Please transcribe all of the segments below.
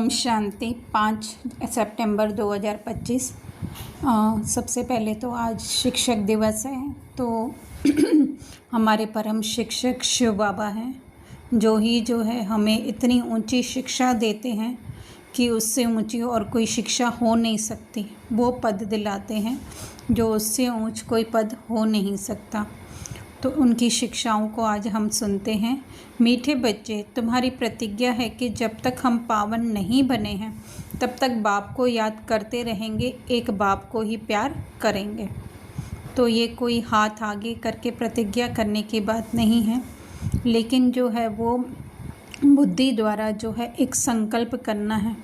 ओम शांति। 5 सितंबर 2025। सबसे पहले तो आज शिक्षक दिवस है। तो हमारे परम शिक्षक शिव बाबा हैं, जो है हमें इतनी ऊंची शिक्षा देते हैं कि उससे ऊंची और कोई शिक्षा हो नहीं सकती। वो पद दिलाते हैं जो उससे ऊंच कोई पद हो नहीं सकता। तो उनकी शिक्षाओं को आज हम सुनते हैं। मीठे बच्चे, तुम्हारी प्रतिज्ञा है कि जब तक हम पावन नहीं बने हैं तब तक बाप को याद करते रहेंगे, एक बाप को ही प्यार करेंगे। तो ये कोई हाथ आगे करके प्रतिज्ञा करने की बात नहीं है, लेकिन जो है वो बुद्धि द्वारा जो है एक संकल्प करना है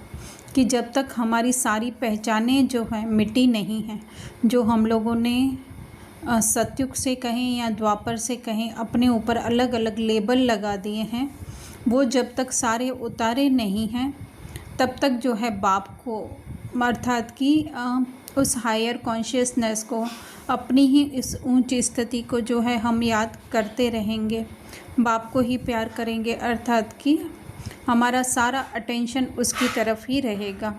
कि जब तक हमारी सारी पहचानें जो है मिटी नहीं हैं, जो हम लोगों ने सतयुग से कहें या द्वापर से कहें अपने ऊपर अलग अलग लेबल लगा दिए हैं, वो जब तक सारे उतारे नहीं हैं तब तक जो है बाप को अर्थात कि उस हायर कॉन्शियसनेस को, अपनी ही इस ऊंची स्थिति को जो है हम याद करते रहेंगे, बाप को ही प्यार करेंगे, अर्थात कि हमारा सारा अटेंशन उसकी तरफ ही रहेगा।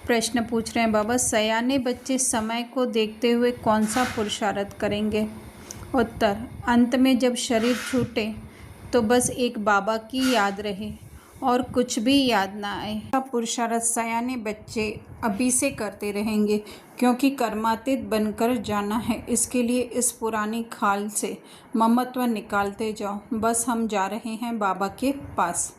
प्रश्न पूछ रहे हैं बाबा, सयाने बच्चे समय को देखते हुए कौन सा पुरुषार्थ करेंगे? उत्तर, अंत में जब शरीर छूटे तो बस एक बाबा की याद रहे और कुछ भी याद ना आए। पुरुषार्थ सयाने बच्चे अभी से करते रहेंगे, क्योंकि कर्मातीत बनकर जाना है। इसके लिए इस पुरानी खाल से ममत्व निकालते जाओ। बस हम जा रहे हैं बाबा के पास।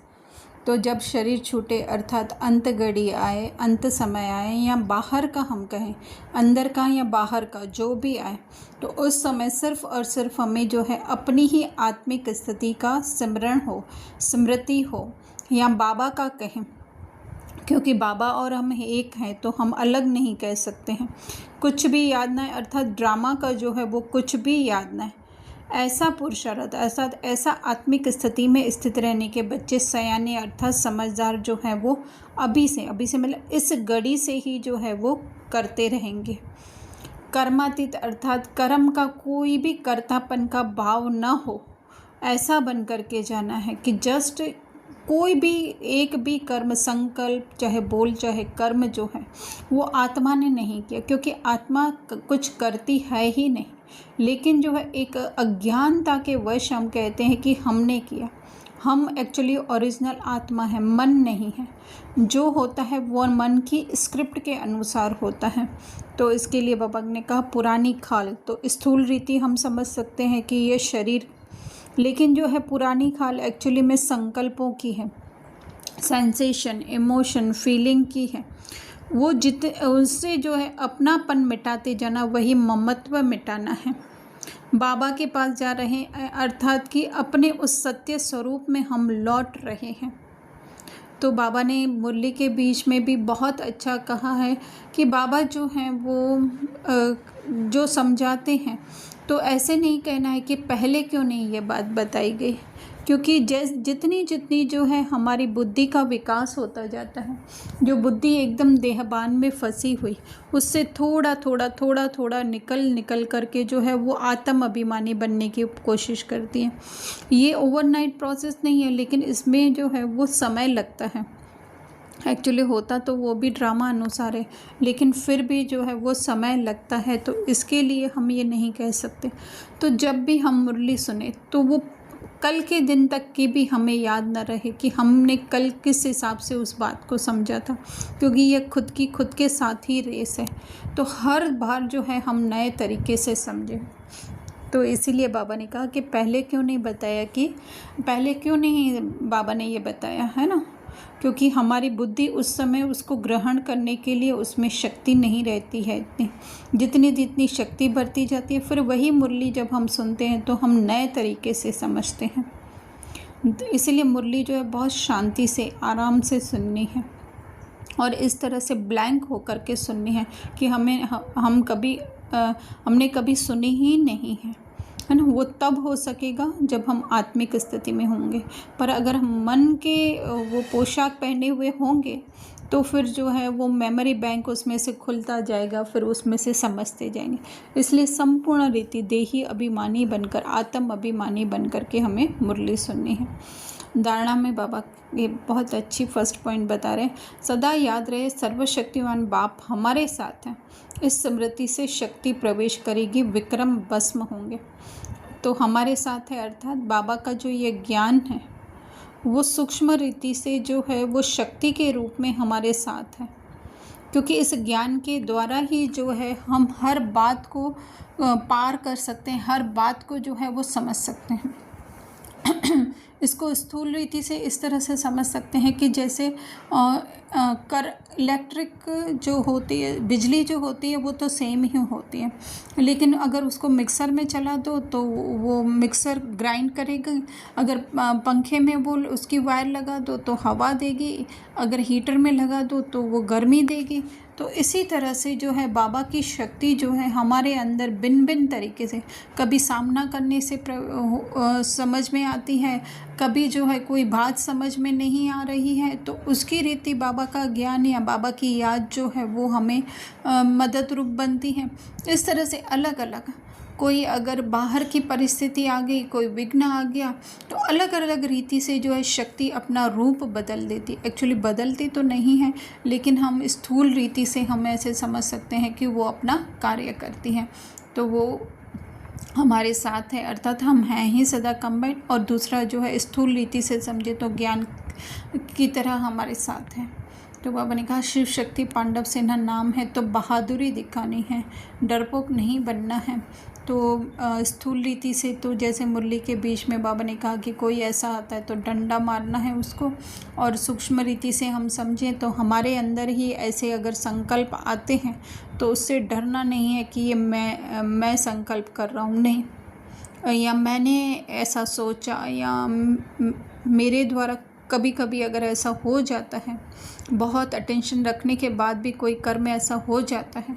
तो जब शरीर छूटे अर्थात अंत घड़ी आए, अंत समय आए, या बाहर का हम कहें, अंदर का या बाहर का जो भी आए, तो उस समय सिर्फ और सिर्फ हमें जो है अपनी ही आत्मिक स्थिति का स्मरण हो, स्मृति हो, या बाबा का कहें, क्योंकि बाबा और हम एक हैं तो हम अलग नहीं कह सकते हैं। कुछ भी याद ना है, अर्थात ड्रामा का जो है वो कुछ भी याद ना है। ऐसा पुरुषार्थ, ऐसा आत्मिक स्थिति में स्थित रहने के बच्चे सयाने अर्थात समझदार जो है वो अभी से मतलब इस घड़ी से ही जो है वो करते रहेंगे। कर्मातीत अर्थात कर्म का कोई भी कर्तापन का भाव न हो, ऐसा बन करके जाना है कि जस्ट कोई भी एक भी कर्म, संकल्प चाहे बोल चाहे कर्म जो है वो आत्मा ने नहीं किया, क्योंकि आत्मा कुछ करती है ही नहीं, लेकिन जो है एक अज्ञानता के वश हम कहते हैं कि हमने किया। हम एक्चुअली ओरिजिनल आत्मा है, मन नहीं है। जो होता है वो मन की स्क्रिप्ट के अनुसार होता है। तो इसके लिए बाबा ने कहा पुरानी खाल, तो स्थूल रीति हम समझ सकते हैं कि ये शरीर, लेकिन जो है पुरानी खाल एक्चुअली में संकल्पों की है, सेंसेशन, इमोशन, फीलिंग की है। वो उससे जो है अपनापन मिटाते जाना, वही ममत्व मिटाना है। बाबा के पास जा रहे हैं अर्थात कि अपने उस सत्य स्वरूप में हम लौट रहे हैं। तो बाबा ने मुरली के बीच में भी बहुत अच्छा कहा है कि बाबा जो हैं वो जो समझाते हैं तो ऐसे नहीं कहना है कि पहले क्यों नहीं ये बात बताई गई, क्योंकि जितनी जो है हमारी बुद्धि का विकास होता जाता है, जो बुद्धि एकदम देहबान में फंसी हुई, उससे थोड़ा निकल करके जो है वो आत्म अभिमानी बनने की कोशिश करती है। ये ओवरनाइट प्रोसेस नहीं है, लेकिन इसमें जो है वो समय लगता है। एक्चुअली होता तो वो भी ड्रामा अनुसार है, लेकिन फिर भी जो है वो समय लगता है। तो इसके लिए हम ये नहीं कह सकते। तो जब भी हम मुरली सुने तो वो कल के दिन तक की भी हमें याद न रहे कि हमने कल किस हिसाब से उस बात को समझा था, क्योंकि ये खुद के साथ ही रेस है। तो हर बार जो है हम नए तरीके से समझें। तो इसीलिए बाबा ने कहा कि पहले क्यों नहीं बताया, कि पहले क्यों नहीं बाबा ने ये बताया, है ना, क्योंकि हमारी बुद्धि उस समय उसको ग्रहण करने के लिए उसमें शक्ति नहीं रहती है इतनी। जितनी शक्ति बढ़ती जाती है, फिर वही मुरली जब हम सुनते हैं तो हम नए तरीके से समझते हैं। तो इसलिए मुरली जो है बहुत शांति से, आराम से सुननी है और इस तरह से ब्लैंक होकर के सुननी है कि हमने कभी सुनी ही नहीं है ना। वो तब हो सकेगा जब हम आत्मिक स्थिति में होंगे, पर अगर हम मन के वो पोशाक पहने हुए होंगे तो फिर जो है वो मेमोरी बैंक उसमें से खुलता जाएगा, फिर उसमें से समझते जाएंगे। इसलिए संपूर्ण रीति देही अभिमानी बनकर, आत्म अभिमानी बनकर के हमें मुरली सुननी है। धारणा में बाबा ये बहुत अच्छी फर्स्ट पॉइंट बता रहे हैं, सदा याद रहे सर्वशक्तिमान बाप हमारे साथ हैं। इस स्मृति से शक्ति प्रवेश करेगी, विक्रम भस्म होंगे। तो हमारे साथ है अर्थात बाबा का जो ये ज्ञान है वो सूक्ष्म रीति से जो है वो शक्ति के रूप में हमारे साथ है, क्योंकि इस ज्ञान के द्वारा ही जो है हम हर बात को पार कर सकते हैं, हर बात को जो है वो समझ सकते हैं। इसको स्थूल रीति से इस तरह से समझ सकते हैं कि जैसे इलेक्ट्रिक जो होती है, बिजली जो होती है वो तो सेम ही होती है, लेकिन अगर उसको मिक्सर में चला दो तो वो मिक्सर ग्राइंड करेगा। अगर पंखे में वो उसकी वायर लगा दो तो हवा देगी, अगर हीटर में लगा दो तो वो गर्मी देगी। तो इसी तरह से जो है बाबा की शक्ति जो है हमारे अंदर भिन्न भिन्न तरीके से कभी सामना करने से समझ में आती है, कभी जो है कोई बात समझ में नहीं आ रही है तो उसकी रीति बाबा का ज्ञान या बाबा की याद जो है वो हमें मदद रूप बनती है। इस तरह से अलग अलग कोई अगर बाहर की परिस्थिति आ गई, कोई विघ्न आ गया, तो अलग अलग रीति से जो है शक्ति अपना रूप बदल देती। एक्चुअली बदलती तो नहीं है, लेकिन हम स्थूल रीति से हम ऐसे समझ सकते हैं कि वो अपना कार्य करती हैं। तो वो हमारे साथ है अर्थात हम हैं ही सदा कंबाइंड। और दूसरा जो है स्थूल रीति से समझे तो ज्ञान की तरह हमारे साथ है। तो बाबा ने कहा शिव शक्ति पांडव सेना नाम है तो बहादुरी दिखानी है, डरपोक नहीं बनना है। तो स्थूल रीति से तो जैसे मुरली के बीच में बाबा ने कहा कि कोई ऐसा आता है तो डंडा मारना है उसको, और सूक्ष्म रीति से हम समझें तो हमारे अंदर ही ऐसे अगर संकल्प आते हैं तो उससे डरना नहीं है कि ये मैं संकल्प कर रहा हूँ, नहीं, या मैंने ऐसा सोचा, या मेरे द्वारा कभी कभी अगर ऐसा हो जाता है, बहुत अटेंशन रखने के बाद भी कोई कर्म ऐसा हो जाता है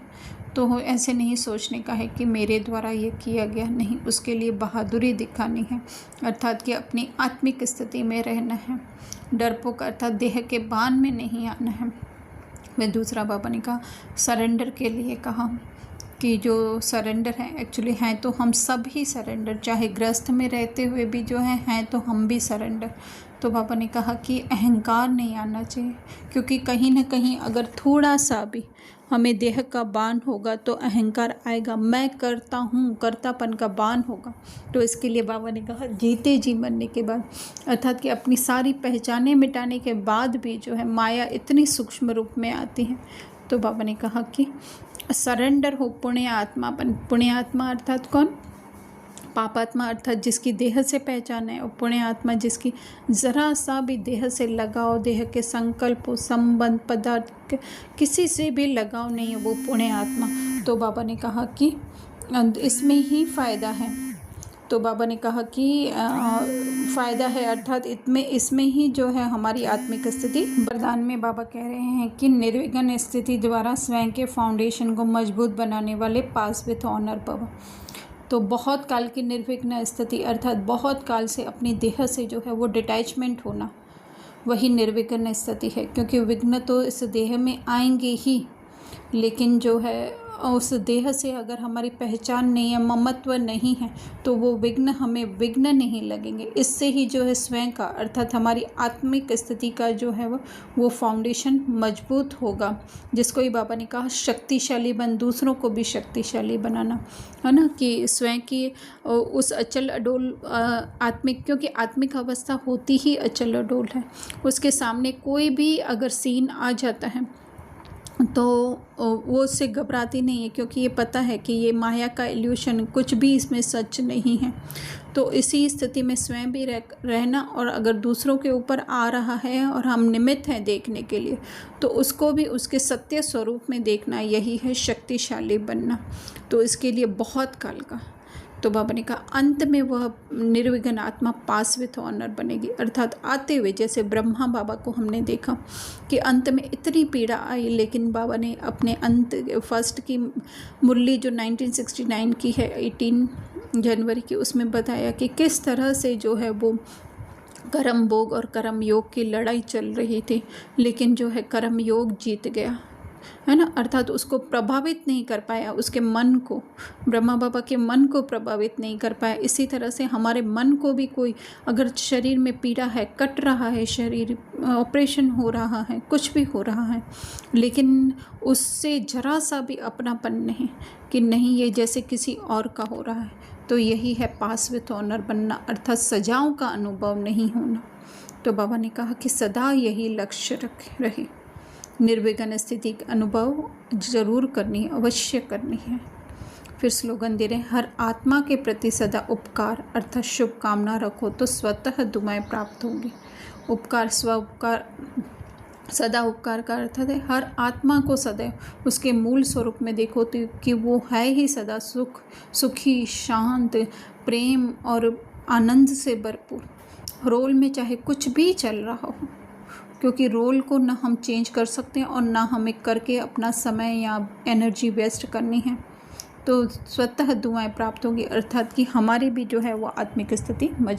तो ऐसे नहीं सोचने का है कि मेरे द्वारा ये किया गया, नहीं, उसके लिए बहादुरी दिखानी है, अर्थात कि अपनी आत्मिक स्थिति में रहना है, डरपोक अर्थात देह के बाण में नहीं आना है। मैं दूसरा बाबा ने कहा सरेंडर के लिए कहा कि जो सरेंडर है एक्चुअली हैं तो हम सब ही सरेंडर, चाहे ग्रस्त में रहते हुए भी जो हैं तो हम भी सरेंडर। तो बाबा ने कहा कि अहंकार नहीं आना चाहिए, क्योंकि कहीं ना कहीं अगर थोड़ा सा भी हमें देह का बाण होगा तो अहंकार आएगा, मैं करता हूँ, कर्तापन का बाण होगा। तो इसके लिए बाबा ने कहा जीते जी मरने के बाद, अर्थात कि अपनी सारी पहचानें मिटाने के बाद भी जो है माया इतनी सूक्ष्म रूप में आती है। तो बाबा ने कहा कि सरेंडर हो पुण्य आत्मा बन। पुण्य आत्मा अर्थात कौन? पापात्मा अर्थात जिसकी देह से पहचान है, और पुण्य आत्मा जिसकी ज़रा सा भी देह से लगाव, देह के संकल्प, संबंध, पदार्थ किसी से भी लगाव नहीं है, वो पुण्य आत्मा। तो बाबा ने कहा कि इसमें ही फ़ायदा है। तो बाबा ने कहा कि फ़ायदा है अर्थात इसमें ही जो है हमारी आत्मिक स्थिति। वरदान में बाबा कह रहे हैं कि निर्विघ्न स्थिति द्वारा स्वयं के फाउंडेशन को मजबूत बनाने वाले पास विथ ऑनर भव। तो बहुत काल की निर्विघ्न स्थिति अर्थात बहुत काल से अपनी देह से जो है वो डिटैचमेंट होना, वही निर्विघ्न स्थिति है। क्योंकि विघ्न तो इस देह में आएंगे ही, लेकिन जो है उस देह से अगर हमारी पहचान नहीं है, ममत्व नहीं है, तो वो विघ्न हमें विघ्न नहीं लगेंगे। इससे ही जो है स्वयं का अर्थात हमारी आत्मिक स्थिति का जो है वो फाउंडेशन मजबूत होगा, जिसको ही बाबा ने कहा शक्तिशाली बन, दूसरों को भी शक्तिशाली बनाना, है ना, कि स्वयं की उस अचल अडोल आत्मिक, क्योंकि आत्मिक अवस्था होती ही अचल अडोल है। उसके सामने कोई भी अगर सीन आ जाता है तो वो उससे घबराती नहीं है, क्योंकि ये पता है कि ये माया का इल्यूशन, कुछ भी इसमें सच नहीं है। तो इसी स्थिति में स्वयं भी रहना, और अगर दूसरों के ऊपर आ रहा है और हम निमित्त हैं देखने के लिए, तो उसको भी उसके सत्य स्वरूप में देखना, यही है शक्तिशाली बनना। तो इसके लिए बहुत काल का। तो बाबा ने कहा अंत में वह निर्विघ्न आत्मा पास विथ ऑनर बनेगी, अर्थात आते हुए जैसे ब्रह्मा बाबा को हमने देखा कि अंत में इतनी पीड़ा आई, लेकिन बाबा ने अपने अंत फर्स्ट की मुरली जो 1969 की है 18 जनवरी की, उसमें बताया कि किस तरह से जो है वो कर्म भोग और कर्म योग की लड़ाई चल रही थी, लेकिन जो है कर्म योग जीत गया। है ना, अर्थात उसको प्रभावित नहीं कर पाया, उसके मन को, ब्रह्मा बाबा के मन को प्रभावित नहीं कर पाया। इसी तरह से हमारे मन को भी कोई अगर शरीर में पीड़ा है, कट रहा है शरीर, ऑपरेशन हो रहा है, कुछ भी हो रहा है, लेकिन उससे जरा सा भी अपनापन नहीं कि नहीं ये जैसे किसी और का हो रहा है, तो यही है पास विथ ऑनर बनना, अर्थात सजाओं का अनुभव नहीं होना। तो बाबा ने कहा कि सदा यही लक्ष्य रहे, निर्विघ्न स्थिति का अनुभव जरूर करनी है, अवश्य करनी है। फिर स्लोगन दे रहे हैं, हर आत्मा के प्रति सदा उपकार अर्थात शुभकामना रखो तो स्वतः दुआएं प्राप्त होंगी। उपकार, स्व उपकार, सदा उपकार का अर्थ है हर आत्मा को सदैव उसके मूल स्वरूप में देखो तो कि वो है ही सदा सुखी, शांत, प्रेम और आनंद से भरपूर। रोल में चाहे कुछ भी चल रहा हो, क्योंकि रोल को ना हम चेंज कर सकते हैं और ना हमें करके अपना समय या एनर्जी वेस्ट करनी है, तो स्वतः दुआएं प्राप्त होगी, अर्थात कि हमारी भी जो है वो आत्मिक स्थिति मजबूत